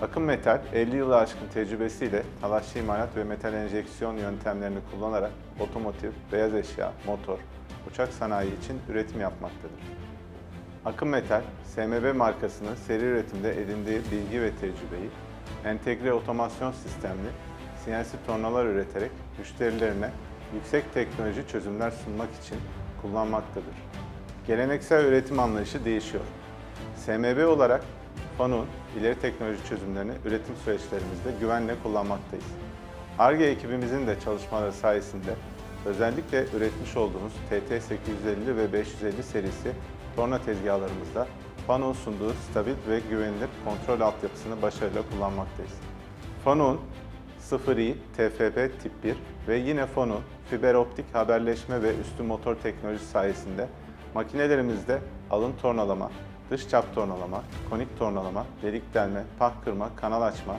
Akım Metal, 50 yılı aşkın tecrübesiyle talaşlı imalat ve metal enjeksiyon yöntemlerini kullanarak otomotiv, beyaz eşya, motor, uçak sanayi için üretim yapmaktadır. Akım Metal, SMB markasının seri üretimde edindiği bilgi ve tecrübeyi entegre otomasyon sistemli CNC tornalar üreterek müşterilerine yüksek teknoloji çözümler sunmak için kullanmaktadır. Geleneksel üretim anlayışı değişiyor. SMB olarak FANU'nun ileri teknoloji çözümlerini üretim süreçlerimizde güvenle kullanmaktayız. Ar-Ge ekibimizin de çalışmaları sayesinde özellikle üretmiş olduğumuz TT850 ve 550 serisi torna tezgahlarımızda FANU'nun sunduğu stabil ve güvenilir kontrol altyapısını başarıyla kullanmaktayız. FANU'nun 0i TFP tip 1 ve yine FANU fiber optik haberleşme ve üstü motor teknolojisi sayesinde makinelerimizde alın tornalama, dış çap tornalama, konik tornalama, delik delme, pah kırma, kanal açma,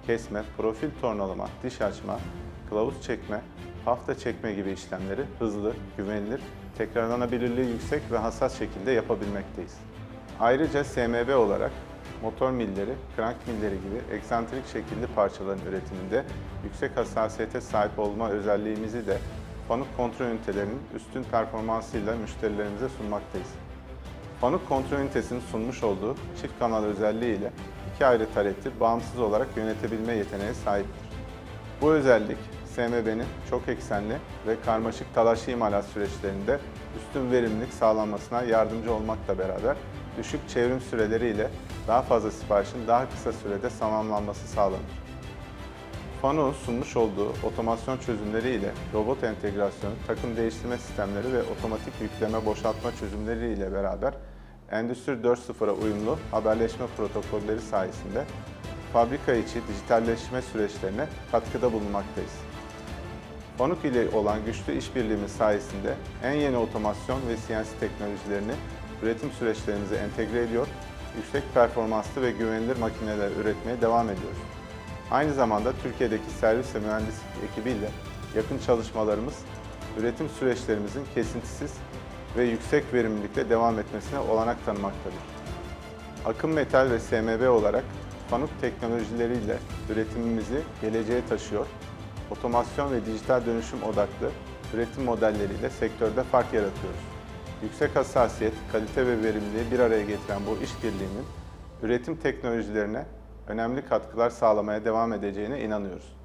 kesme, profil tornalama, diş açma, kılavuz çekme, hafta çekme gibi işlemleri hızlı, güvenilir, tekrarlanabilirliği yüksek ve hassas şekilde yapabilmekteyiz. Ayrıca SMB olarak motor milleri, krank milleri gibi eksantrik şekilli parçaların üretiminde yüksek hassasiyete sahip olma özelliğimizi de FANUC kontrol ünitelerinin üstün performansıyla müşterilerimize sunmaktayız. FANUC kontrol ünitesinin sunmuş olduğu çift kanal özelliği ile iki ayrı tareti bağımsız olarak yönetebilme yeteneğine sahiptir. Bu özellik SMB'nin çok eksenli ve karmaşık talaşlı imalat süreçlerinde üstün verimlilik sağlanmasına yardımcı olmakla beraber düşük çevrim süreleri ile daha fazla siparişin daha kısa sürede tamamlanması sağlanır. FANUC'un sunmuş olduğu otomasyon çözümleri ile robot entegrasyonu, takım değiştirme sistemleri ve otomatik yükleme boşaltma çözümleri ile beraber Endüstri 4.0'a uyumlu haberleşme protokolleri sayesinde fabrika içi dijitalleşme süreçlerine katkıda bulunmaktayız. FANUC ile olan güçlü işbirliğimiz sayesinde en yeni otomasyon ve CNC teknolojilerini üretim süreçlerimize entegre ediyor, yüksek performanslı ve güvenilir makineler üretmeye devam ediyoruz. Aynı zamanda Türkiye'deki servis ve mühendislik ekibiyle yakın çalışmalarımız, üretim süreçlerimizin kesintisiz ve yüksek verimlilikle devam etmesine olanak tanımaktadır. Akım Metal ve SMB olarak FANUC teknolojileriyle üretimimizi geleceğe taşıyor, otomasyon ve dijital dönüşüm odaklı üretim modelleriyle sektörde fark yaratıyoruz. Yüksek hassasiyet, kalite ve verimliliği bir araya getiren bu işbirliğinin üretim teknolojilerine önemli katkılar sağlamaya devam edeceğine inanıyoruz.